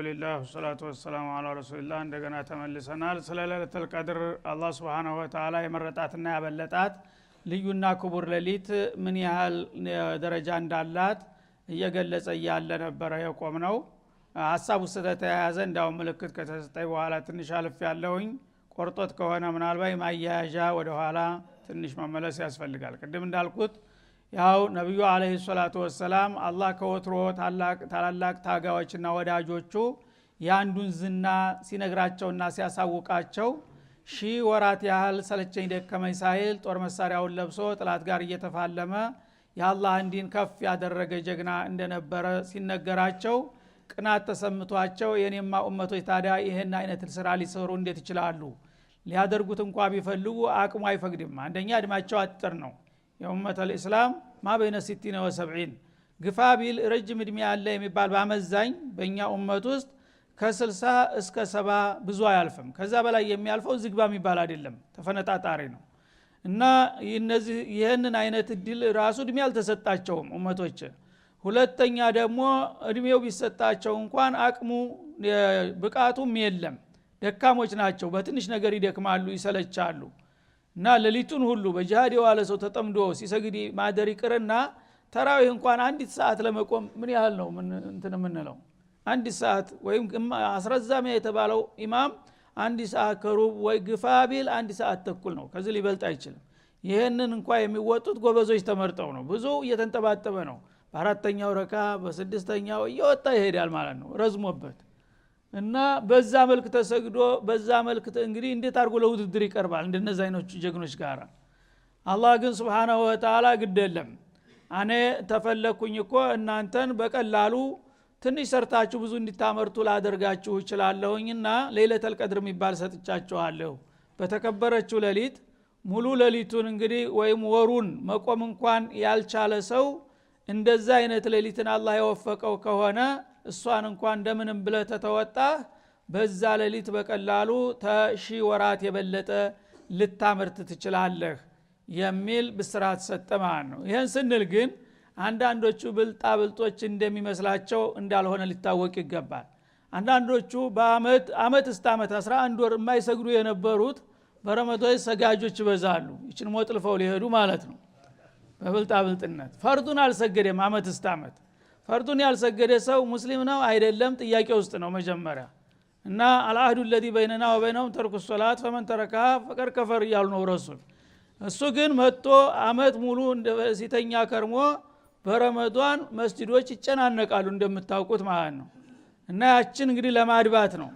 አልহামዱሊላህ ወሰላቱ ወሰላሙ ዐላ ረሱሊላህ እንደገና ተመልሰናል። ስለ ለይለቱል ቀድር አላህ Subhanahu Wa Ta'ala የመረጣትና ያበለጣት ልዩና ክቡር ሌሊት ምን ያህል ደረጃ እንዳላት እየገለጸ ያለ ነበር የቆምነው። ሐሳቡ ስለተያያዘ እንዳው ምልክት ከተሰጠኝ በኋላ ትንሽ አልፍ ያለውኝ ቆርጦት ከሆነ ምናልባት ማያያዣ ወደ ኋላ ትንሽ መመለስ ያስፈልጋል። ቅድም እንዳልኩት ያው ነብዩ አለይሂ ሰላቱ ወሰላም አላህ ከወትሮ ታላላቅ ታጋዎችና ወዳጆቹ ያንዱን ዝና ሲነግራቸውና ሲያሳውቃቸው ሺህ ወራት ያህል ሰለቸኝ ደከመኝ ሳይል ጦር መሳሪያውን ለብሶ ጥላት ጋር እየተፋለመ የአላህን ዲን ከፍ ያደረገ ጀግና እንደነበረ ሲነገራቸው ቅናት ተሰምቷቸው የኔማ ኡመቶች ታዲያ ይሄን አይነት ስራ ሊሰሩ እንዴት ይችላሉ? ሊያደርጉት እንኳን ቢፈልጉ አቅሙ አይፈቅድም። አንደኛ እድማቸው አጥር ነው። የኡመተል እስላም ማበይነ 60 و70 ግፋቢል ረጅም እድሜ ያለ የሚባል ባመዛኝ በእኛ ኡመት ውስጥ ከ60 እስከ 70 ብዙ አያልፍም። ከዛ በላይ የሚያልፈው ዝግባ የሚባል አይደለም፣ ተፈነጣጣሪ ነው። እና እነዚህ ይሄንን አይነት እድል ራሱ እድሜ አልተሰጣቸውም ኡመቶች። ሁለተኛ ደግሞ እድሜው ቢሰጣቸው እንኳን አቅሙ ብቃቱም የለም፣ ደካሞች ናቸው። በትንሽ ነገር ይደክማሉ፣ ይሰለቻሉ። እና ሌሊቱን ሁሉ በጂሃድ የዋለ ሰው ተጠምዶ ሲሰግድ ማደር ይቅርና ተራዊህ እንኳን አንዲት ሰዓት ለመቆም ምን ያህል ነው እንትን የምንለው? አንዲት ሰዓት ወይም አስረዛሚያ የተባለው ኢማም አንድ ሰዓት ከሩብ ወይ ግፋቢል አንድ ሰዓት ተኩል ነው። ከዚህ ሊበልጥ አይችልም። ይሄንን እንኳን የሚወጡት ጎበዞች ተመርጠው ነው። ብዙ እየተንጠባጠበ ነው። በአራተኛው ረካ በስድስተኛው እየወጣ ይሄዳል ማለት ነው ረዝሞበት። እና በዛ መልክ ተሰግዶ በዛ መልክ እንግዲህ እንዴት አድርጎ ለውድድር ይቀርባል እንደነዛ አይኖች ጀግኖች ጋር? አላህ ግን Subhanahu Wa Ta'ala ግደለም እኔ ተፈለኩኝ እኮ እናንተን በቀላሉ ትንሽ ሰርታችሁ ብዙ እንድታመርቱ ላደርጋችሁ እችላለሁኝና ለይለቱል ቀድር የሚባል ሰጥቻችኋለሁ። በተከበረችው ሌሊት ሙሉ ሌሊቱን እንግዲህ ወይም ወሩን መቆም እንኳን ያልቻለ ሰው እንደዛ አይነት ሌሊትን አላህ የወፈቀው ከሆነ እሷን እንኳን እንደምንም ብለ ተተወጣ በዛ ሌሊት በቀላሉ ተሺህ ወራት የበለጠ ልታመርት ትችላለህ የሚል ብስራት ሰጠማን ነው። ይሄን ስንል ግን አንዳንዶቹ ብልጦች እንደሚመስላቸው እንዳልሆነ ሊታወቅ ይገባል። አንዳንዶቹ በአመት እስከ አመት 11 ወር የማይሰግዱ የነበሩት በረመዳን ሰጋጆች ይበዛሉ። ይችን ሞጥልፈው ሊሄዱ ማለት ነው። በብልጥነት ፈርዱን አልሰገደም አመት እስከ አመት። ፈርዱን ያልሰገደ ሰው ሙስሊም ነው አይደለም ጥያቄ ውስጥ ነው መጀመሪያ። እና አልአህዱ الذي بيننا وبينهم ترك الصلاه فمن تركها فقد كفر ያሉ ነው ረሱል። እሱ ግን መጥቶ አመት ሙሉ ሲተኛ ከርሞ በረመዳን መስጂዶች ይጨናነቃሉ እንደምታውቁት ማለት ነው። እና ያችን እንግዲህ ለማድባት ነው።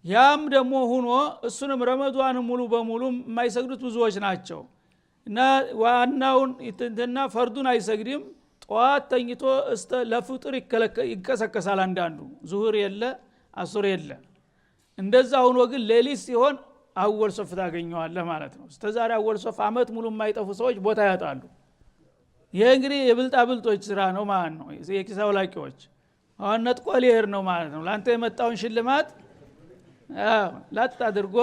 ያም ደግሞ ሆኖ እሱንም ረመዳን ሙሉ በሙሉ የማይሰግዱት ብዙዎች ናቸው። እና ዋናውን እንትና ፈርዱን አይሰግድም። ጧት ተኝቶ ለፍጥር ይከሰከሳል። አንዳንዱ ዙሁር የለ አሱር የለ። እንደዛ ሆኖ ግን ሌሊት ሲሆን አወል ሶፍ ታገኘዋለህ ማለት ነው። እስከዛሬ አወል ሶፍ አመት ሙሉ የማይጠፉ ሰዎች ቦታ ያጣሉ። ይሄ እንግዲህ የብልጣብልጦች ስራ ነው ማለት ነው። የኪሳው ላቂዎች አሁን ነጥቆ ሊሄድ ነው ማለት ነው። ላንተ የመጣውን ሽልማት ላጥ አድርጎ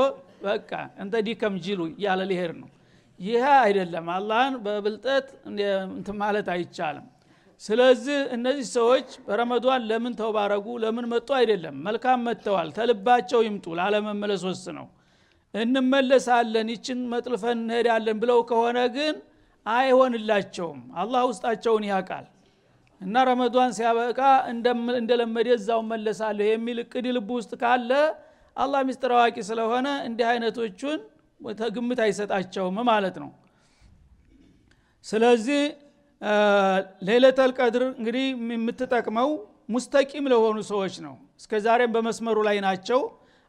በቃ እንተ ዲከም ጅሉ ያለ ሊሄድ ነው። ይሄ አይደለም። አላህን በብልጠት እንትን ማለት አይቻልም። ስለዚህ እነዚህ ሰዎች በረመዳን ለምን ተባረጉ ለምን መጡ አይደለም፣ መልካም መጥተዋል ተልባቸው ይምጡ። ላለመመለስ ወስነው እንመለሳለን ይችን መጥልፈን እንሄዳለን ብለው ከሆነ ግን አይሆንላቸውም። አላህ ውስጣቸውን ያውቃል። እና ረመዳን ሲያበቃ እንደለመደ እዛው መለሳለሁ የሚል እቅድ ልብ ውስጥ ካለ አላህ ሚስጥር አዋቂ ስለሆነ እንዲህ አይነቶቹን ተግምት አይሰጣቸውም ማለት ነው። ስለዚህ ለይለቱል ቀድር እንግዲህ የምትጠቅመው ሙስተቂም ለሆኑ ሰዎች ነው። እስከዛሬም በመስመሩ ላይ ናቸው።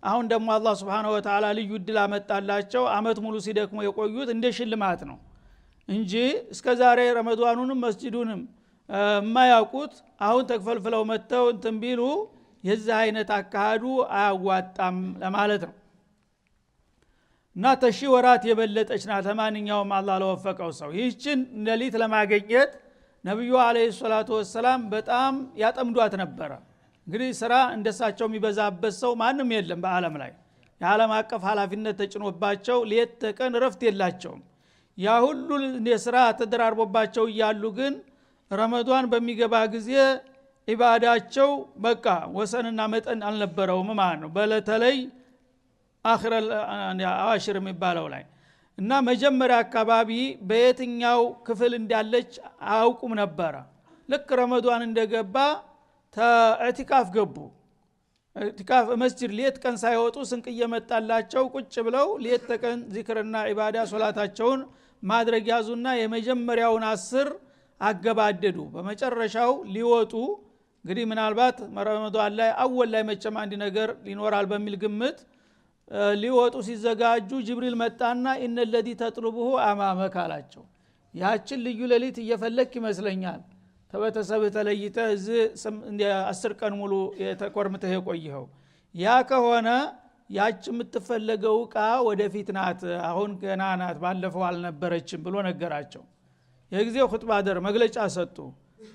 አሁን ደግሞ አላህ Subhanahu Wa Ta'ala ልዩ እድል አመጣላቸው። አመት ሙሉ ሲደክሙ የቆዩት እንደ ሽልማት ነው እንጂ እስከዛሬ ረመዳኑንም መስጂዱንም የማያውቁት አሁን ተከፈልፍለው መተው እንትን ቢሉ የዚህ አይነት አካሄዱ አያዋጣም ለማለት ነው። እና ተሺህ ወራት የበለጠች ናት ለማንኛውም አላህ ለወፈቀው ሰው። ይህችን ሌሊት ለማግኘት ነብዩ አለይሂ ሰላቱ ወሰላም በጣም ያጠምዷት ነበር። እንግዲህ ስራ እንደሳቸው የሚበዛበት ሰው ማንም የለም በአለም ላይ። የዓለም አቀፍ ኃላፊነት ተጭኖባቸው ሌት ተቀን ረፍት የላቸውም። ያ ሁሉ የሥራ ተደራርቦባቸው እያሉ ግን ረመዳን በሚገባ ጊዜ ኢባዳቸው በቃ ወሰንና መጠን አልነበረውም ማለት ነው በለተለይ አኺር አዋሽር የሚባለው ላይ እና መጀመሪያ አካባቢ በየትኛው ክፍል እንዳለች አያውቁም ነበር ልክ ረመዳን እንደገባ ኢዕቲካፍ ገቡ ኢዕቲካፍ መስጂድ ሌት ቀን ሳይወጡ ስንቅ እየመጣላቸው ቁጭ ብለው ሌት ተቀን ዚክርና ኢባዳ ሶላታቸውን ማድረግ ያዙና የመጀመሪያውን 10 አገባደዱ በመጨረሻው ሊወጡ እንግዲህ ምናልባት ረመዳን ላይ አወል ላይ መቸም አንድ ነገር ሊኖራል በሚል ግምት ሊወጡ ሲዘጋጁ ጅብሪል መጣና ኢነለዚ ተጥሉቡሁ አማመክ አላቸው ያችን ልዩ ሌሊት እየፈለክ ይመስለኛል ተበተሰብ ተለይተ እዚ 10 ቀን ሙሉ የተቆርምተህ የቆየው ያ ከሆነ ያች የምትፈለገው ቃ ወደፊት ናት አሁን ገና ናት ባለፈው አልነበረችም ብሎ ነገራቸው የጊዜው ኹጥባ ደር መግለጫ ሰጡ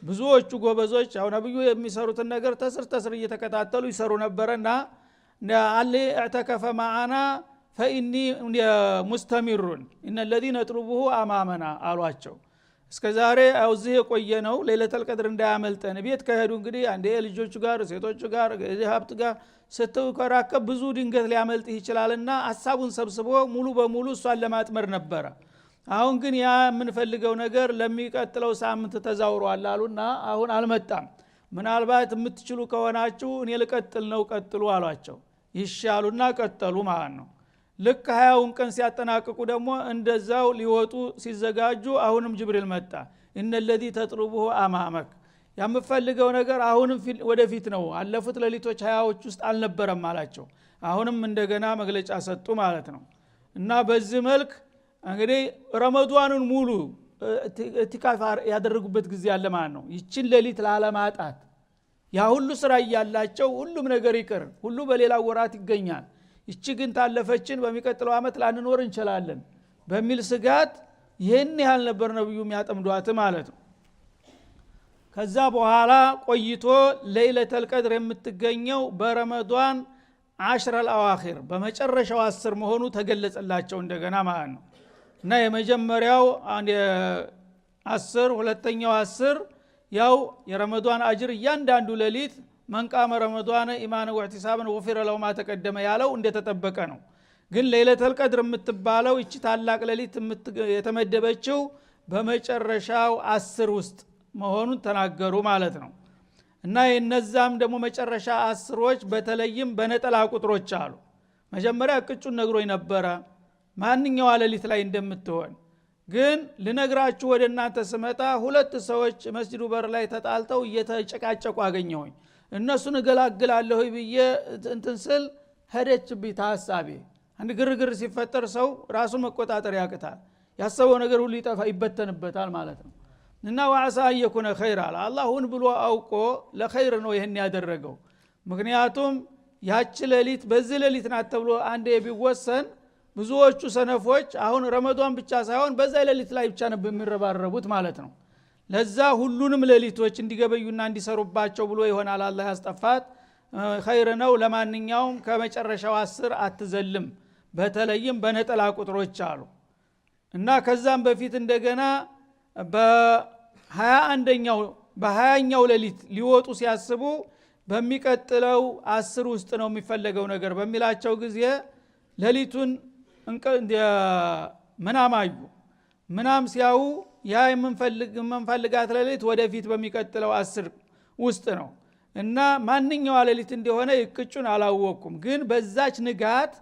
ብዙዎቹ ጎበዞች አሁን ነብዩ የሚሰሩትን ነገር ተስር እየተከታተሉ ይሰሩ ነበርና አለ اعتكف معنا فاني مستمر ان الذين يطلبوه امامنا አሏቸው እስከዛሬ አውዚህ የቆየነው ለይለተል ቀድር እንዳያመልጠን ቤት ከሄዱ እንግዲህ አንዴ ልጆቹ ጋር ሴቶቹ ጋር ሀብት ጋር ስትከራከብ ብዙ ድንገት ሊያመልጥ ይችላልና ሐሳቡን ሰብስቦ ሙሉ በሙሉ እሷን ለማጥመር ነበር አሁን ግን ያ የምንፈልገው ነገር ለሚቀጥለው ሳምንት ተዛውሯል አሉና አሁን አልመጣም ምናልባት የምትችሉ ከሆናችሁ እኔ ልቀጥል ነው ቀጥሉ አሏቸው ይሻሉና ቀጠሉ ማለት ነው ልክ 20ውን ቀን ሲያጠናቅቁ ደግሞ እንደዛው ሊወጡ ሲዘጋጁ አሁንም ጅብሪል መጣ ኢነለዚ ተጥሉቡሁ አማመክ የምፈልገው ነገር አሁንም ወደፊት ነው አለፉት ሌሊቶች 20ዎች ውስጥ አልነበረም አላቸው አሁንም እንደገና መግለጫ ሰጡ ማለት ነው እና በዚህ መልክ እንግዲህ ረመዳኑን ሙሉ ኢዕቲካፍ ያደረጉበት ጊዜ አለ ማለት ነው ይችን ሌሊት ላለማጣት ያ ሁሉ ስራ ያያላቸው ሁሉም ነገር ይቀር ሁሉ በሌላ ወራት ይገኛል ይቺ ግን ታለፈችን በሚቀጥለው አመት ላንኖር እንችላለን በሚል ስጋት ይሄን ያህል ነበር ነብዩ የሚያጠምዷት ማለት ነው ከዛ በኋላ ቆይቶ ለይለተል ቀድር የምትገኘው በረመዳን 10 الأواخر በመጨረሻው 10 መሆኑ ተገለጸላቸው እንደገና ማለት ነው እና የመጀመሪያው 10 ሁለተኛው 10 ያው የረመዳን አጅር እያንዳንዱ ሌሊት መንቃመ ረመዳን ኢማን ወህቲሳብን ወፊረ ለው ማ ተቀደመ ያለው እንደተጠበቀ ነው ግን ለይለተል ቀድር የምትባለው እቺ ታላቅ ሌሊት የተመደበችው በመጨረሻው 10 ውስጥ መሆኑን ተናገሩ ማለት ነው እና የነዛም ደግሞ መጨረሻ 10ዎች በተለይም በነጠላ ቁጥሮች አሉ መጀመሪያ ቅጩን ነግሮኝ ነበረ ማንኛው ሌሊት ላይ እንደምትሆን ግን ልነግራችሁ ወደ እናንተ ስመጣ ሁለት ሰዎች መስጂዱ በር ላይ ተጣልተው እየተጨቃጨቁ አገኘሁኝ እነሱን ገላግላለሁ ብዬ እንትን ስል ሄደችብኝ ታሳቢ አንድ ግርግር ሲፈጠር ሰው ራሱ መቆጣጠር ያቅታል ያሰበው ነገር ሁሉ ይጠፋ ይበተንበታል ማለት ነው እና ወአሳ የኩነ ኸይር አላሁን ብሎ አውቆ ለኸይር ነው ይሄን ያደረገው ምክንያቱም ያች ሌሊት በዚህ ሌሊት ናት ተብሎ አንዴ ቢወሰን ብዙዎቹ ሰነፎች አሁን ረመዳን ብቻ ሳይሆን በዛ ሌሊት ላይ ብቻ ነው በሚረባረቡት ማለት ነው ለዛ ሁሉንም ሌሊቶች እንዲገበዩና እንዲሰሩባቸው ብሎ ይሆናል አላህ ያስጠፋት ኸይር ነው ለማንኛውም ከመጨረሻው 10 አትዘልም በተለይም በነጠላ ቁጥሮች አሉ እና ከዛም በፊት እንደገና በ20ኛው ሌሊት ሊወጡ ሲያስቡ በሚቀጥለው 10 ውስጥ ነው የሚፈለገው ነገር በሚላቸው ጊዜ ሌሊቱን ምናማዩ ምናም ሲያው ያ የምንፈልጋት ሌሊት ወደፊት በሚቀጥለው 10 ውስጥ ነው እና ማንኛው ሌሊት እንደሆነ ይቅጩን አላወቅኩም ግን በዛች ንጋት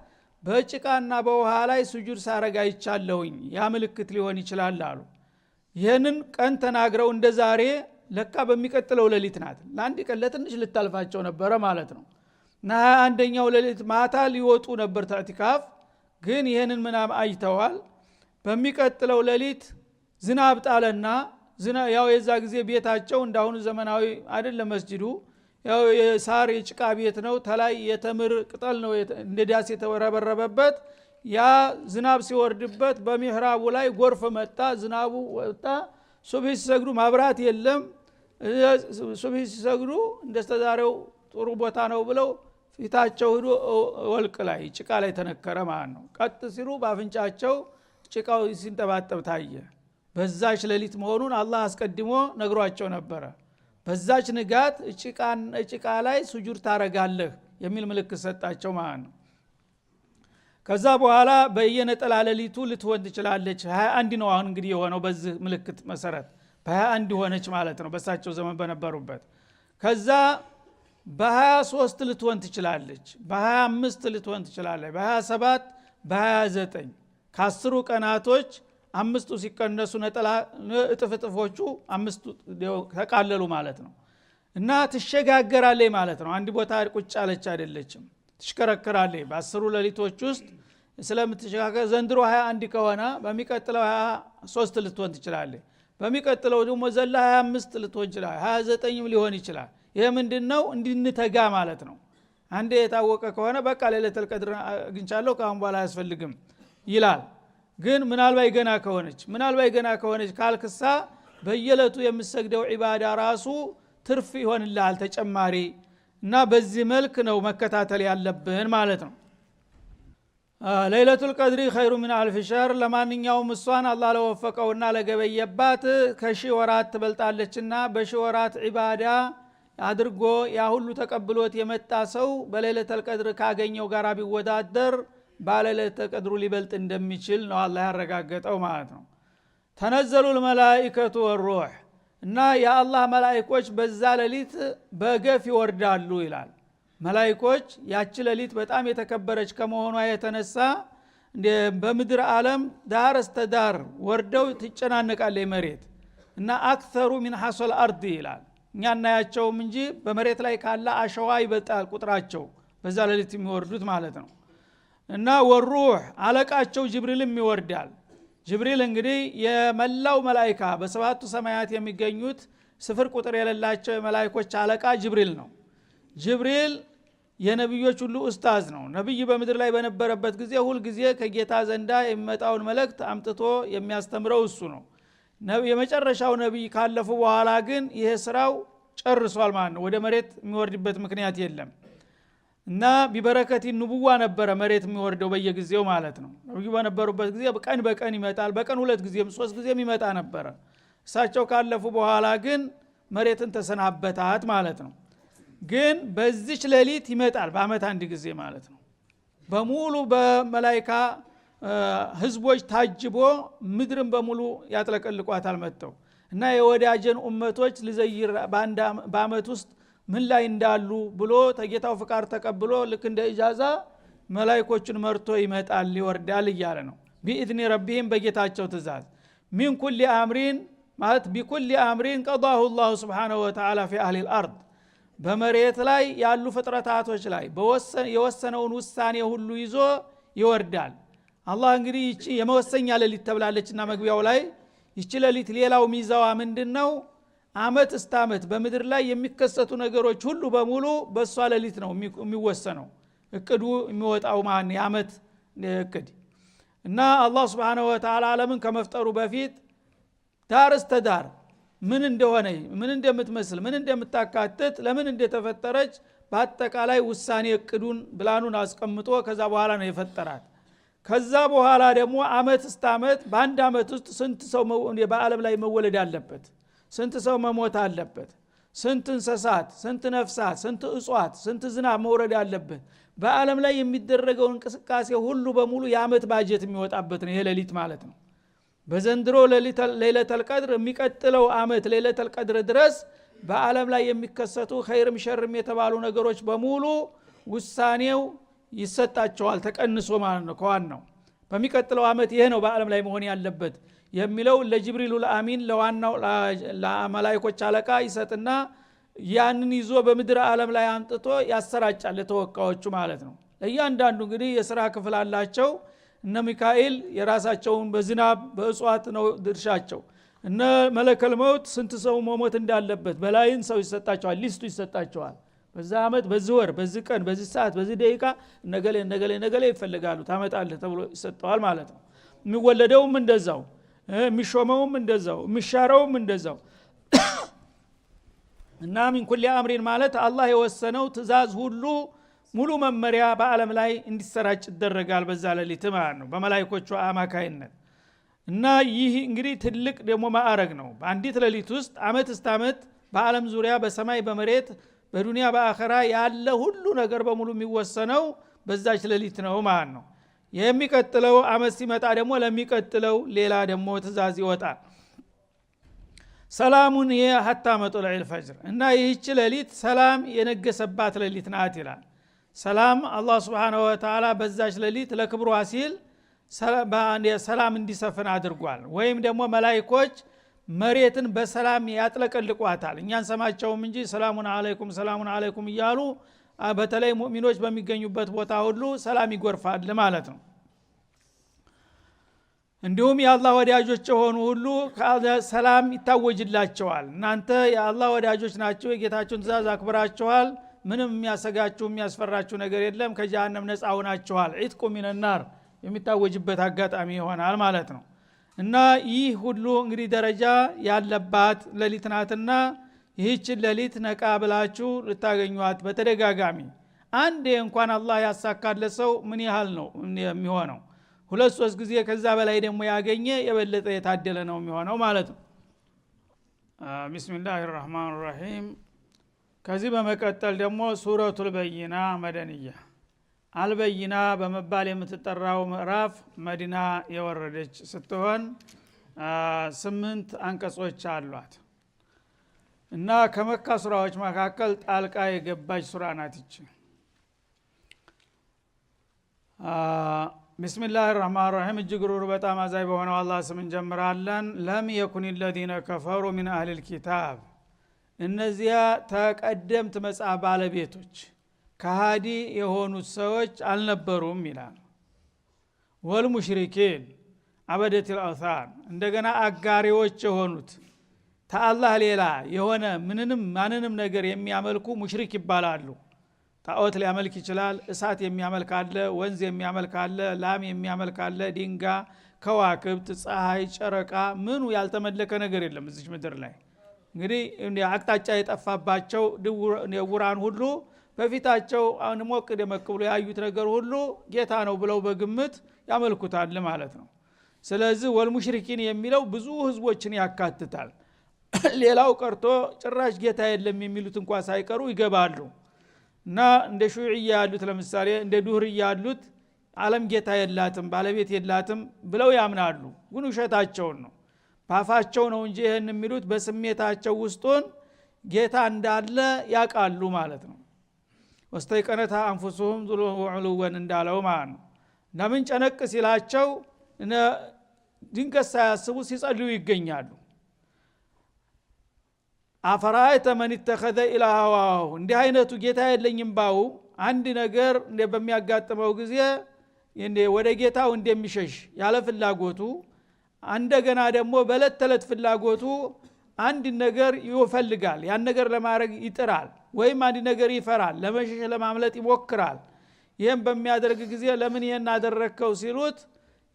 በጭቃና በውሃ ላይ ስጁድ ሳረጋ ይቻለውኝ ያ ምልክት ሊሆን ይችላል አሉ ይሄንን ቀን ተናግረው እንደዛሬ ለካ በሚቀጥለው ሌሊት ናት ለአንድ ቀን ለትንሽ ልታልፋቸው ነበር ማለት ነው እና አንደኛው ሌሊት ማታ ሊወጡ ነበር ኢዕቲካፍ ግን ይሄንን ምናም አይተዋል በሚቀጥለው ሌሊት ዝናብ ጣለና ያው የዛ ጊዜ ቤታቸው እንዳሁኑ ዘመናዊ አይደለም መስጂዱ ያው የሳር የጭቃ ቤት ነው ተላይ የተምር ቅጠል ነው እንደዳስ የተወረበረበበት ያ ዝናብ ሲወርድበት በሚህራቡ ላይ ጎርፍ መጣ ዝናቡ ወጣ ሱብሂ ሲሰግዱ ማብራት የለም ሱብሂ ሲሰግዱ እንደስተዛሬው ጥሩ ቦታ ነው ብለው ፊታቸው ሄዶ ወልቅ ላይ ጭቃ ላይ ተነከረ ማለት ነው ቀጥ ሲሉ ባፍንጫቸው ጭቃው ሲንጠባጠብ ታየ በዛች ሌሊት መሆኑን አላህ አስቀድሞ ነግሯቸው ነበር በዛች ንጋት እጭቃ ላይ ሱጁድ ታረጋለህ የሚል ምልክት ሰጣቸው ማለት ነው። ከዛ በኋላ በየነጠላ ሌሊቱ ልትሆን ትችላለች። 21 ነው አሁን እንግዲህ የሆነው በዚህ ምልክት መሰረት በ21 ሆነች ማለት ነው በሳቸው ዘመን በነበሩበት። ከዛ በ23 ልትሆን ትችላለች፣ በ25 ልትሆን ትችላለች፣ በ27 በ29 ከ10 ቀናቶች አምስቱ ሲቀነሱ ነጠላ እጥፍጥፎቹ አምስቱ ተቃለሉ ማለት ነው። እና ትሸጋገራለች ማለት ነው። አንድ ቦታ ቁጭ አለች አይደለችም፣ ትሽከረከራለች በ10 ሌሊቶች ውስጥ ስለምትሸጋገር። ዘንድሮ 21 ከሆነ በሚቀጥለው 23 ልትሆን ትችላለች፣ በሚቀጥለው ደግሞ ዘላ 25 ልትሆን ይችላል፣ 29ም ሊሆን ይችላል። ይሄ ምንድነው? እንድንተጋ ማለት ነው። አንዴ የታወቀ ከሆነ በቃ ለይለቱል ቀድር አግኝቻለሁ ካሁን በኋላ አያስፈልግም ይላል። ግን ምናልባት ገና ከሆነች ካልክሳ በየለቱ የምሰግደው ዒባዳ ራሱ ትርፍ ይሆንልሃል ተጨማሪ። እና በዚህ መልክ ነው መከታተል ያለብን ማለት ነው። ለይለቱል ቀድሪ ኸይሩ ሚን አልፍ ሸህር። ለማንኛውም እሷን አላህ ለወፈቀውና ለገበየባት ከሺህ ወራት ትበልጣለችና በሺህ ወራት ዒባዳ አድርጎ ያ ሁሉ ተቀብሎት የመጣ ሰው በለይለቱል ቀድር ካገኘው ጋር ቢወዳደር ባለለይለቱል ቀድሩ ሊበልጥ እንደሚችል ነው አላህ ያረጋገጠው ማለት ነው። ተነዘሉል መላኢከቱ ወሩህ። እና የአላህ መላእክቶች በዛ ሌሊት በገፍ ይወርዳሉ ይላል። መላእክቶች ያቺ ሌሊት በጣም የተከበረች ከመሆኗ የተነሳ በምድር ዓለም ዳር እስተ ዳር ወርደው ትጨናነቃለች መሬት። እና አክተሩ ሚን ሐሶል አርድ ይላል። እኛ እናያቸውም እንጂ በመሬት ላይ ካለ አሸዋ ይበልጣል ቁጥራቸው በዛ ሌሊት የሚወርዱት ማለት ነው። እና ወሩህ አለቃቸው ጅብሪልም ይወርዳል። ጅብሪል እንግዲህ የመላው መላእክት በሰባቱ ሰማያት የሚገኙት ስፍር ቁጥር የሌላቸው የመላእክቶች አለቃ ጅብሪል ነው። ጅብሪል የነብዮች ሁሉ ኡስታዝ ነው። ነብይ በምድር ላይ በነበረበት ጊዜ ሁሉ ጊዜ ከጌታ ዘንዳ የሚመጣውን መልእክት አምጥቶ የሚያስተምረው እሱ ነው። የመጨረሻው ነብይ ካለፉ በኋላ ግን ይሄ ስራው ጨርሷል ማለት ነው። ወደ መሬት የሚወርድበት ምክንያት የለም። እና ቢበረከቲ ንቡዋ ነበረ መሬት የሚወርደው በየጊዜው ማለት ነው። ነብዩ በነበሩበት ጊዜ በቀን ይመጣል፣ በቀን 2 ጊዜም 3 ጊዜም ይመጣ ነበረ። እሳቸው ካለፉ በኋላ ግን መሬትን ተሰናበታት ማለት ነው። ግን በዚች ሌሊት ይመጣል በአመት አንድ ጊዜ ማለት ነው። በሙሉ በመላእክት ህዝቦች ታጅቦ ምድርን በሙሉ ያጥለቀልቋታል መጥተው። እና የወዳጀን ኡመቶች ለዘይር በአመት ውስጥ ምን ላይ እንዳሉ ብሎ ተጌታው ፍቃድ ተቀብሎ ልክ እንደ ኢጃዛ መላእክቶችን መርቶ ይመጣል ይወርዳል እያለ ነው። ቢኢዝኒ ረቢሂም በጌታቸው ትእዛዝ። ሚን ኩሊ አምሪን ማለት ቢኩሊ አምሪን ቀዳሁ አላሁ ሱብሓነሁ ወተዓላ ፊ አህሊል አርድ። በመሬት ላይ ያሉ ፍጥረታቶች ላይ የወሰነውን ውሳኔ ሁሉ ይዞ ይወርዳል። አላህ እንግዲህ ይቺ የመወሰኛ ሌሊት ተብላለችና መግቢያው ላይ ይቺ ሌሊት ሌላው ሚዛዋ ምንድነው? አመት እስከ አመት በምድር ላይ የሚከሰቱ ነገሮች ሁሉ በሙሉ በሷ ሌሊት ነው የሚወሰነው። እቅዱ የሚወጣው ማን የአመት እቅድ። እና አላህ Subhanahu Wa Ta'ala ዓለምን ከመፍጠሩ በፊት ዳር እስተ ዳር ምን እንደሆነ ምን እንደምትመስል ምን እንደምታካትት ለምን እንደተፈጠረች በአጠቃላይ ውሳኔ እቅዱን ብላኑን አስቀምጦ ከዛ በኋላ ነው የፈጠራት። ከዛ በኋላ ደግሞ አመት እስከ አመት በአንድ አመት ውስጥ ስንት ሰው በዓለም ላይ መወለድ አለበት፣ ስንት ሰው መሞት አለበት፣ ስንት እንስሳት፣ ስንት ነፍሳት፣ ስንት እጽዋት፣ ስንት ዝናብ መውረድ አለበት። በዓለም ላይ የሚደረገው እንቅስቃሴ ሁሉ በሙሉ የአመት ባጀት የሚወጣበት ነው ይሄ ሌሊት ማለት ነው። በዘንድሮ ለይለቱል ቀድር የሚቀጥለው አመት ለይለቱል ቀድር ድረስ በዓለም ላይ የሚከሰቱ ኸይርም ሸርም የተባሉ ነገሮች በሙሉ ውሳኔው ይሰጣቸዋል ተቀንሶ ማለት ነው። ከዋናው በሚቀጥለው አመት ይሄ ነው በዓለም ላይ መሆን ያለበት የሚለው ለጅብሪል አሚን ለዋናው ለመላእክቶች አለቃ ይሰጥና ያንን ይዞ በምድር ዓለም ላይ አምጥቶ ያሰራጫል ለተወካዮቹ ማለት ነው። ለእያንዳንዱ እንግዲህ የሥራ ክፍል አላቸው። እነ ሚካኤል የራሳቸውን በዝናብ በእጽዋት ነው ድርሻቸው። እነ መለከል መውት ስንት ሰው መሞት እንዳለበት በላይን ሰው ይሰጣቸዋል፣ ሊስቱ ይሰጣቸዋል። በዛ አመት በዚህ ወር በዚህ ቀን በዚህ ሰዓት በዚህ ደቂቃ ነገሌ ይፈልጋሉ ታመጣለህ ተብሎ ይሰጣዋል ማለት ነው። የሚወለደውም እንደዛው፣ የሚሾመውም እንደዛው፣ የሚሻረውም እንደዛው። እና ሚን ኩሊ አምሪን ማለት አላህ የወሰነው ትእዛዝ ሁሉ ሙሉ መመሪያ በዓለም ላይ እንዲሰራጭ ይደረጋል በዛ ሌሊት ማለት ነው በመላእክቶቹ አማካይነት። እና ይህ እንግዲህ ትልቅ ደግሞ ማዕረግ ነው። በአንዲት ሌሊት ውስጥ አመት እስከ አመት በአለም ዙሪያ በሰማይ በመሬት በዱንያ በአኺራ ያለ ሁሉ ነገር በሙሉ የሚወሰነው በዛች ሌሊት ነው ማለት ነው። የሚቀጥለው አመት ሲመጣ ደግሞ ለሚቀጥለው ሌላ ደግሞ ትእዛዝ ይወጣል። ሰላሙን ሐታ መጥለዒል ፈጅር እና ይህች ሌሊት ሰላም የነገሰባት ሌሊት ናት ይላል። ሰላም አላህ Subhanahu Wa Ta'ala በዛች ሌሊት ለክብሯ ሲል ሰላም እንዲሰፍን አድርጓል። ወይም ደግሞ መላእክቶች መሬትን በሰላም ያጥለቀልቋታል። እኛን ሰማቸውም እንጂ ሰላሙን አለይኩም እያሉ በተለይ ሙእሚኖች በሚገኙበት ቦታ ሁሉ ሰላም ይጎርፋል ማለት ነው። እንዲሁም የአላህ ወዳጆች የሆኑ ሁሉ ሰላም ይታወጅላቸዋል። እናንተ የአላህ ወዳጆች ናችሁ፣ የጌታችሁን ትእዛዝ አክብራችኋል፣ ምንም የሚያሰጋችሁ የሚያስፈራችሁ ነገር የለም፣ ከጀሃነም ነፃ ሆናችኋል፣ ዒትቁ ሚነናር የሚታወጅበት አጋጣሚ ይሆናል ማለት ነው። እና ይህ ሁሉ እንግዲህ ደረጃ ያለባት ሌሊት ናትና ይህችን ሌሊት ነቃ ብላችሁ ልታገኙት በተደጋጋሚ አንዴ እንኳን አላህ ያሳካለት ሰው ምን ያህል ነው የሚሆነው? 2-3 ጊዜ ከዛ በላይ ደግሞ ያገኘ የበለጠ የታደለ ነው የሚሆነው ማለት ነው። ቢስሚላሂር ረህማኒር ረሂም። ከዚህ በመቀጠል ደግሞ ሱረቱል በይና መደንያ አልበይና በመባል የምትጠራው ምዕራፍ መዲና የወረደች ስትሆን 8 አንቀጾች አሏት እና ከመካ ሱራዎች መካከል ጣልቃ የገባች ሱራ ናት ይች። ቢስሚላሂር ረህማኒር ረሂም። እጅግ ሩሩ በጣም አዛኝ በሆነው አላህ ስም እንጀምራለን። ለም የኩን الذين كفروا من اهل الكتاب እነዚያ ተቀደምት መጽሐፍ ባለቤቶች ከሃዲ የሆኑት ሰዎች አልነበሩም ይላል። ወልሙሽሪኪን አበደቱል አውሳን እንደገና አጋሪዎች የሆኑት ተአላህ ሌላ የሆነ ማንንም ነገር የሚያመልኩ ሙሽሪክ ይባላሉ። ጣዖት ሊያመልክ ይችላል። እሳት የሚያመልክ አለ፣ ወንዝ የሚያመልክ አለ፣ ላም የሚያመልክ አለ፣ ድንጋይ፣ ከዋክብት፣ ፀሐይ፣ ጨረቃ ምኑ ያልተመለከ ነገር የለም እዚህ ምድር ላይ። እንግዲህ አቅጣጫ የጠፋባቸው ድውራን ሁሉ በፊታቸው ሞቅ ደመቅ ብሎ ያዩት ነገር ሁሉ ጌታ ነው ብለው በግምት ያመልኩታል ማለት ነው። ስለዚህ ወልሙሽሪኪን የሚለው ብዙ ህዝቦችን ያካትታል። ሌላው ቀርቶ ጭራሽ ጌታ የለም የሚሉት እንኳን ሳይቀሩ ይገባሉ። እና እንደ ሹዕያ ያሉት ለምሳሌ እንደ ዱህርያ ያሉት ዓለም ጌታ የላትም ባለቤት የላትም ብለው ያምናሉ። ግን ውሸታቸውን ነው። ባፋቸው ነው እንጂ ይሄን የሚሉት በስሜታቸው ውስጡን ጌታ እንዳለ ያቃሉ ማለት ነው። ወስተይቀነታ አንፉሱሁም ዙሉወን እንዳለው ማለት ነው። ለምን ጨነቅ ሲላቸው ድንገት ሳያስቡ ሲጸልዩ ይገኛሉ። አፈራአይተ መን ተኸዘ ኢላሃሁ እንዲህ አይነቱ ጌታ የለኝም ባው አንድ ነገር በሚያጋጥመው ጊዜ ወደ ጌታው እንደሚሸሽ ያለ ፍላጎቱ እንደገና ደግሞ በለት ተለት ፍላጎቱ አንድ ነገር ይፈልጋል፣ ያን ነገር ለማድረግ ይጥራል፣ ወይም አንድ ነገር ይፈራል፣ ለመሸሽ ለማምለጥ ይሞክራል። ይሄን በሚያደርግ ጊዜ ለምን ይሄን አደረከው ሲሉት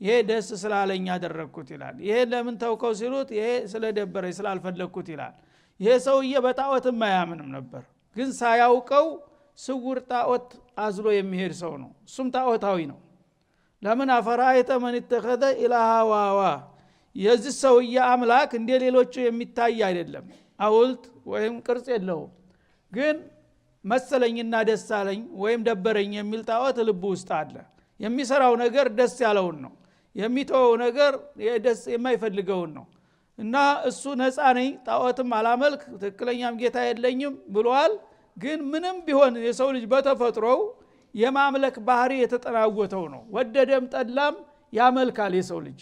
ይሄ ደስ ስላለኝ አደረኩት ይላል። ይሄ ለምን ተውከው ሲሉት ይሄ ስለደበረኝ ስላልፈለኩት ይላል። ይሄ ሰውዬ በጣዖትም አያምንም ነበር፣ ግን ሳያውቀው ስውር ጣዖት አዝሎ የሚሄድ ሰው ነው። እሱም ጣዖታዊ ነው። ለምን አፈራአይተ መን ተኸዘ ኢላሃዋ የዚህ ሰውዬ አምላክ እንደ ሌሎቹ የሚታይ አይደለም። ሐውልት ወይም ቅርጽ የለውም፣ ግን መሰለኝና ደስ አለኝ ወይም ደበረኝ የሚል ጣዖት ልቡ ውስጥ አለ። የሚሰራው ነገር ደስ ያለውን ነው፣ የሚተወው ነገር ደስ የማይፈልገውን ነው። እና እሱ ነፃ ነኝ ጣዖትም አላመልክ ትክክለኛም ጌታ የለኝም ብሏል። ግን ምንም ቢሆን የሰው ልጅ በተፈጥሮው የማምለክ ባህሪ የተጠናወተው ነው። ወደደም ጠላም ያመልካል። የሰው ልጅ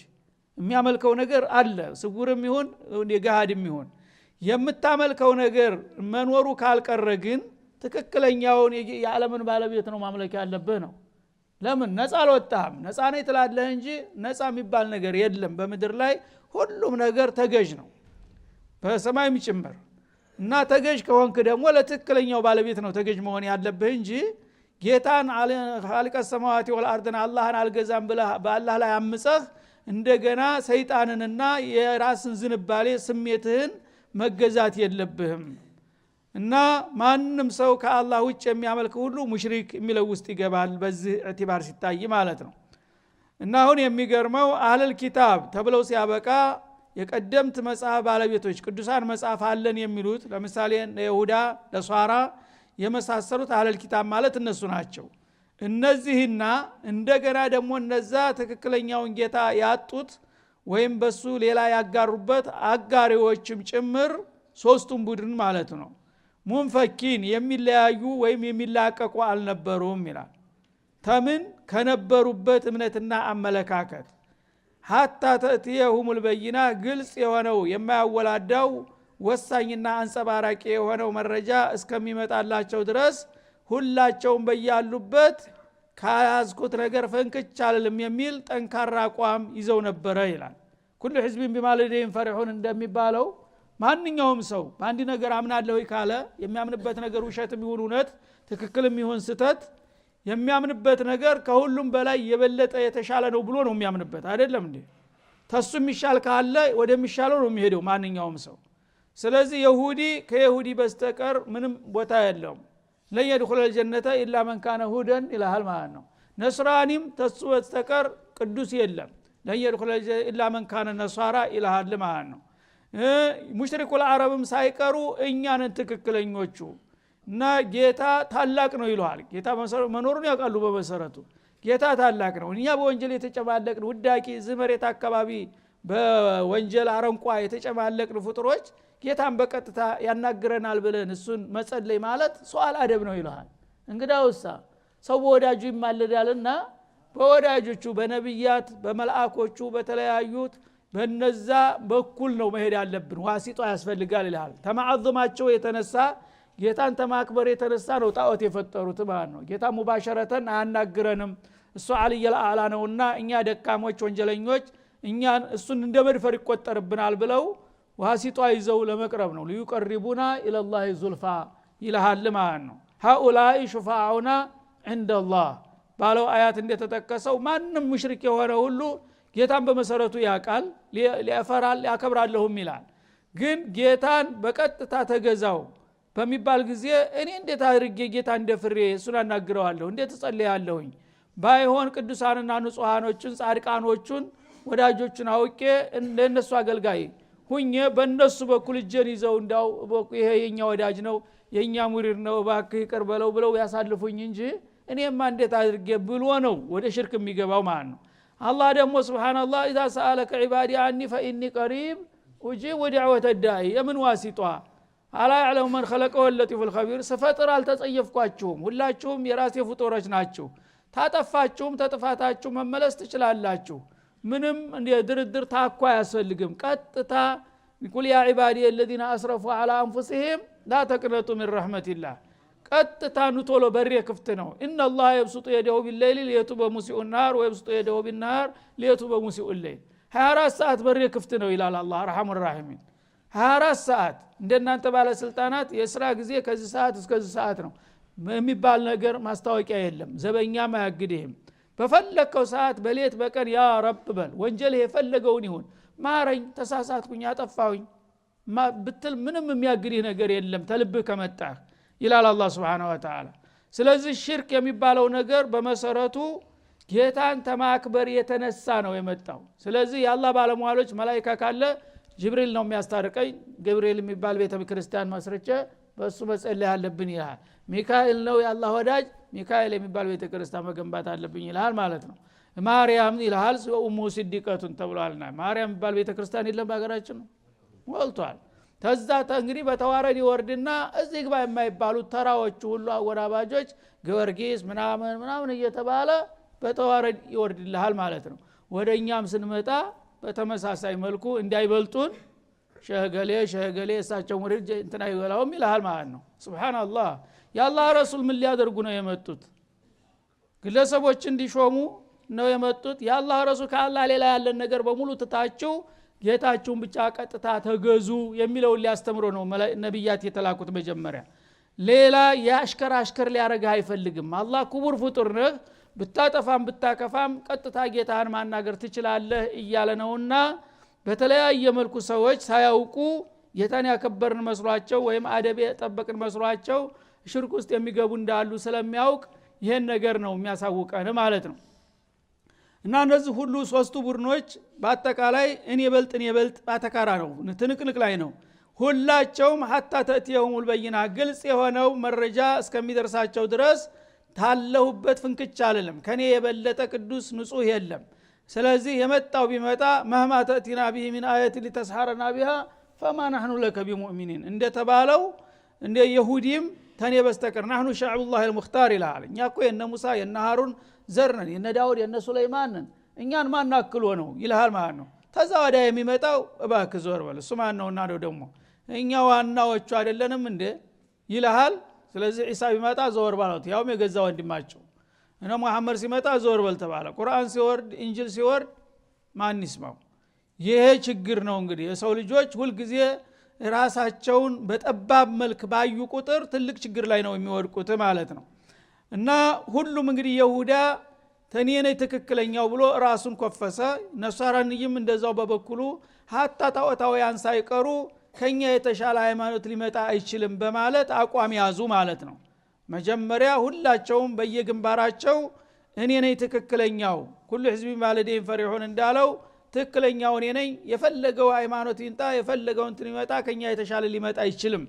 የሚያመልከው ነገር አለ፣ ስውርም ይሁን የገሃድም ይሁን። የምታመልከው ነገር መኖሩ ካልቀረ ግን ትክክለኛውን የዓለምን ባለቤት ነው ማምለክ ያለብህ ነው። ለምን ነፃ አልወጣህም? ነፃ ነኝ ትላለህ እንጂ ነፃ የሚባል ነገር የለም በምድር ላይ። ሁሉም ነገር ተገዥ ነው፣ በሰማይም ጭምር። እና ተገዥ ከሆንክ ደግሞ ለትክክለኛው ባለቤት ነው ተገዥ መሆን ያለብህ እንጂ ጌታን ኻሊቀ ሰማዋቲ ወልአርድን አላህን አልገዛም ብለህ በአላህ ላይ አምፀህ እንደገና ሰይጣንንና የራስን ዝንባሌ ስሜትህን መገዛት የለብህም። እና ማንንም ሰው ከአላህ ውጭ የሚያመልክ ሁሉ ሙሽሪክ የሚለው ውስጥ ይገባል በዚህ እዕትባር ሲታይ ማለት ነው። እና አሁን የሚገርመው አህለል ኪታብ ተብለው ሲያበቃ የቀደምት መጽሐፍ ባለቤቶች ቅዱሳን መጽሐፍ አለን የሚሉት ለምሳሌ ይሁዳ ለሷራ የመሳሰሉት አህለል ኪታብ ማለት እነሱ ናቸው። እነዚህና እንደገና ደግሞ እነዛ ትክክለኛውን ጌታ ያጡት ወይም በሱ ሌላ ያጋሩበት አጋሪዎችም ጭምር ሶስቱም ቡድን ማለት ነው ሙንፈኪን የሚለያዩ ወይም የሚላቀቁ አልነበሩም ይላል። ተምን ከነበሩበት እምነትና አመለካከት ሐታ ተእትየሁሙል በይና ግልጽ የሆነው የማያወላዳው ወሳኝና አንጸባራቂ የሆነው መረጃ እስከሚመጣላቸው ድረስ ሁላቸውም በያሉበት ከያዝኩት ነገር ፈንክች አልልም የሚል ጠንካራ አቋም ይዘው ነበረ ይላል። ኩሉ ህዝብን ቢማ ለደይሂም ፈሪሑን እንደሚባለው ማንኛውም ሰው በአንድ ነገር አምናለሁ ካለ የሚያምንበት ነገር ውሸትም ይሁን እውነት ትክክልም ይሁን ስተት የሚያምንበት ነገር ከሁሉም በላይ የበለጠ የተሻለ ነው ብሎ ነው የሚያምንበት አይደለም እንዴ? ተሱ የሚሻል ካለ ወደሚሻለው ነው የሚሄደው ማንኛውም ሰው። ስለዚህ ይሁዲ ከይሁዲ በስተቀር ምንም ቦታ የለውም። ለየድኹል الجنة الا من كان هودا ይላል ማለት ነው። ነስራኒም ተሱ በስተቀር ቅዱስ የለም። ለየድኹል الا من كان نصارى ይላል ማለት ነው። ሙሽሪኩል አረብም ሳይቀሩ እኛን ትክክለኞቹ እና ጌታ ታላቅ ነው ይሏል። ጌታ መኖሩን ያውቃሉ። በመሰረቱ ጌታ ታላቅ ነው። እኛ በወንጀል የተጨማለቅን ውዳቂ ዝመሬት አካባቢ በወንጀል አረንቋ የተጨማለቅን ፍጥሮች ጌታን በቀጥታ ያናግረናል ብለን እሱን መጸለይ ማለት ሱአል አደብ ነው ይሏል። እንግዳውሳ ሰው በወዳጁ ይማለዳልና በወዳጆቹ በነብያት በመላእክቶቹ በተለያዩት በነዛ በኩል ነው መሄድ ያለብን። ዋሲጦ ያስፈልጋል ይላል። ተማዕዘማቸው የተነሳ ጌታን ተማክበር የተነሳ ነው ጣዖት የፈጠሩት ማለት ነው። ጌታ ሙባሸረተን አያናግረንም እሱ አልየል አላ ነውና እኛ ደካሞች ወንጀለኞች እኛን እሱን እንደመድፈር ይቆጠርብናል ብለው ዋሲጧ ይዘው ለመቅረብ ነው። ሊዩቀርቡና ኢለላህ ዙልፋ ይላል ማለት ነው። ሃኡላይ ሹፋዑና ዐንደላህ ባለው አያት እንደተጠቀሰው ማንም ሙሽሪክ የሆነ ሁሉ ጌታን በመሰረቱ ያቃል ሊያፈራል ያከብራለሁም ይላል። ግን ጌታን በቀጥታ ተገዛው በሚባል ጊዜ እኔ እንዴት አድርጌ ጌታ እንደፍሬ እሱን አናግረዋለሁ እንዴት ጸልያለሁኝ? ባይሆን ቅዱሳንና ንጹሃኖችን ጻድቃኖችን ወዳጆችን አውቄ እንደነሱ አገልጋይ ሁኜ በእነሱ በኩል እጄን ይዘው እንዳው ይሄ የኛ ወዳጅ ነው የኛ ሙሪድ ነው እባክህ ይቅር በለው ብለው ያሳልፉኝ እንጂ እኔማ እንዴት አድርጌ ብሎ ነው ወደ ሽርክ የሚገባው ማለት ነው። አላህ ደግሞ ሱብሃንአላህ ኢዛ ሰአለከ ዒባዲ አኒ ፈኢኒ ቀሪብ ኡጂቡ ደዕወተ ዳዒ የምን ዋሲጧ አላ ያዕለሙ መን ኸለቀሁ ወለጢፉል ኸቢር። ስፈጥር አልተጸየፍኳችሁም ሁላችሁም የራሴ ፍጡሮች ናችሁ። ታጠፋችሁም ተጥፋታችሁ መመለስ ትችላላችሁ። ምንም ድርድር ታኳ አያስፈልግም። ቀጥታ ቁል ያ ዒባዲ الذين اسرفوا على انفسهم لا تقنطوا من رحمة الله ቀጥታ ኑቶሎ በሬ ክፍት ነው። ان الله يبسط يده بالليل ليتوب مسيء النهار ويبسط يده بالنهار ليتوب مسيء الليل 24 ሰዓት በሬ ክፍት ነው ይላል አላህ ረህሙ ረሂም። 24 ሰዓት እንደናንተ ባለ ስልጣናት የሥራ ጊዜ ከዚህ ሰዓት እስከዚህ ሰዓት ነው የሚባል ነገር ማስታወቂያ የለም። ዘበኛም አያግድህም። በፈለከው ሰዓት በሌት በቀን ያ ረብ በል ወንጀል የፈለገውን ይሁን ማረኝ ተሳሳትኩኝ አጠፋሁኝ ብትል ምንም የሚያግድህ ነገር የለም ተልብህ ከመጣህ ይላል አላህ Subhanahu Wa Ta'ala። ስለዚህ ሽርክ የሚባለው ነገር በመሰረቱ ጌታን ተማክበር የተነሳ ነው የመጣው። ስለዚህ የአላህ ባለሟሎች መላእክት ካለ ጅብሪል ነው የሚያስታርቀኝ ገብርኤል የሚባል ቤተ ክርስቲያን ማስረጨ በሱ መጸለይ አለብን ይላል። ሚካኤል ነው የአላህ ወዳጅ ሚካኤል የሚባል ቤተ ክርስቲያን መገንባት አለብኝ ይላል ማለት ነው። ማርያም ይላል ኡሙ ሲዲቀቱን ተብሏልና ማርያም የሚባል ቤተ ክርስቲያን የለም በአገራችን ነው ሞልቷል። ተዛታ እንግዲህ በተዋረድ ይወርድና እዚህ ግባ የማይባሉት ተራዎቹ ሁሉ አወራባጆች ጊዮርጊስ ምናምን እየተባለ በተዋረድ ይወርድልሃል ማለት ነው። ወደኛም ስንመጣ በተመሳሳይ መልኩ እንዳይበልጡን ሸህገሌ እሳቸው ሙሪድ እንትና ይወላውም ይላል ማለት ነው። ሱብሃንአላህ የአላህ ረሱል ምን ሊያደርጉ ነው የመጡት? ግለሰቦች እንዲሾሙ ነው የመጡት። የአላህ ረሱል ከአላህ ሌላ ያለን ነገር በሙሉ ትታችሁ ጌታችሁን ብቻ ቀጥታ ተገዙ የሚለው ሊያስተምሩ ነው ነብያት የተላኩት። መጀመሪያ ሌላ ያሽከር ሊያረጋህ አይፈልግም። አላህ ክቡር ፍጡር ነህ ብታጠፋም ብታከፋም ቀጥታ ጌታህን ማናገር ትችላለህ እያለ ነውና በተለያየ መልኩ ሰዎች ሳያውቁ ጌታን ያከበርን መስሏቸው ወይም አደብ የጠበቅን መስሏቸው ሽርክ ውስጥ የሚገቡ እንዳሉ ስለሚያውቅ ይሄን ነገር ነው የሚያሳውቀን ማለት ነው። እና እነዚህ ሁሉ ሶስቱ ቡድኖች በአጠቃላይ እኔ በልጥ ባተካራ ነው ትንቅንቅ ላይ ነው ሁላቸውም hatta ተእቲየውሙል በይና ግልጽ የሆነው መረጃ እስከሚደርሳቸው ድረስ ታለሁበት ፍንክች አይደለም ከኔ የበለጠ ቅዱስ ንጹህ የለም ስለዚህ የመጣው ቢመጣ መህማ ተእቲና ቢሂ ሚን አያት ሊተስሐረና ቢሃ فما نحن لك بمؤمنين እንደተባለው እንደ ይሁዲም ተኔ በስተቀር نحن شعب الله المختار ይላል እኛ እኮ የነ ሙሳ የነ ሃሩን ዘርነን የነ ዳውድ የነ ሱለይማን ነን እኛን ማናክሎ ነው ይልሃል ማለት ነው ተዛ ወዲያ የሚመጣው እባክህ ዞር በል እሱ ማን ነውና ደግሞ እኛ ዋናዎቹ አይደለንም እንዴ ይልሃል ስለዚህ ኢሳ ቢመጣ ዞር ባሉት ያውም የገዛ ወንድማቸው እና መሐመድ ሲመጣ ዞር በል ተባለ ቁርአን ሲወርድ እንጂል ሲወርድ ማን ይስማው ይሄ ችግር ነው እንግዲህ የሰው ልጆች ሁሉ ጊዜ ራሳቸውን በጠባብ መልክ ባዩ ቁጥር ትልቅ ችግር ላይ ነው የሚወድቁት ማለት ነው እና ሁሉም እንግዲህ ይሁዳ ተኔነ ትክክለኛው ብሎ ራሱን ኮፈሰ ነሳራንይም እንደዛው በበኩሉ hatta ታውታውያን ሳይቀሩ ከኛ የተሻለ ሃይማኖት ሊመጣ አይችልም በማለት አቋም ያዙ ማለት ነው መጀመሪያ ሁላቸውም በየግንባራቸው እኔ ነኝ ትክክለኛው ሁሉ ህዝብ ማለደን ፈሪሁን እንዳለው ትክክለኛው እኔ ነኝ የፈለገው ሃይማኖት ይንጣ የፈለገው እንትን ይመጣ ከኛ የተሻለ ሊመጣ አይችልም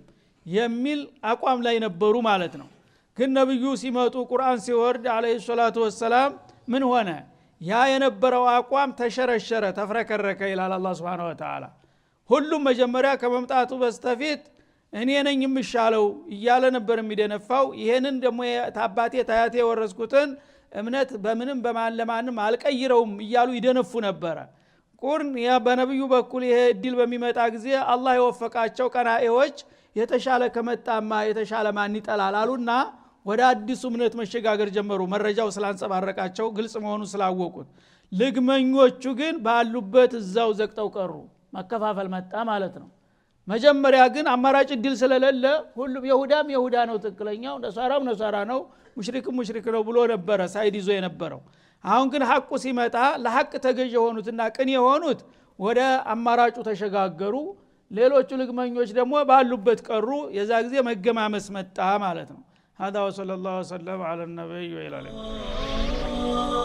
የሚል አቋም ላይ ነበሩ ማለት ነው ግን ነብዩ ሲመጡ ቁርአን ሲወርድ አለይሂ ሰላቱ ወሰለም ምን ሆነ ያ የነበረው አቋም ተሸረሸረ ተፍረከረከ ይላል አላህ Subhanahu Wa Ta'ala ሁሉም መጀመሪያ ከመምጣቱ በስተፊት እኔ ነኝ የምሻለው እያለ ነበር የሚደነፋው ይሄንን ደግሞ ታባቴ ታያቴ ወረስኩትን እምነት በምንም በማለማንም አልቀይረውም እያሉ ይደነፉ ነበር ቁርን ያ በነብዩ በኩል ይሄ እድል በሚመጣ ጊዜ አላህ የወፈቃቸው ቀናኤዎች የተሻለ ከመጣማ የተሻለ ማን ይጠላላሉና ወደ አዲሱ እምነት መሸጋገር ጀመሩ መረጃው ስላንጸባረቃቸው ግልጽ መሆኑ ስላወቁት ልግመኞቹ ግን ባሉበት እዛው ዘቅጠው ቀሩ መከፋፈል መጣ ማለት ነው መጀመሪያ ግን አማራጭ እድል ስለሌለ ሁሉም ይሁዳም ይሁዳ ነው ትክክለኛው ነሳራም ነሳራ ነው ሙሽሪክም ሙሽሪክ ነው ብሎ ነበር ሳይድ ይዞ የነበረው አሁን ግን ሐቁ ሲመጣ ለሐቅ ተገዥ የሆኑትና ቅን የሆኑት ወደ አማራጩ ተሸጋገሩ ሌሎቹ ልግመኞች ደግሞ ባሉበት ቀሩ የዛ ጊዜ መገማመስ መጣ ማለት ነው هذا وصلى الله وسلم على النبي وعلى اله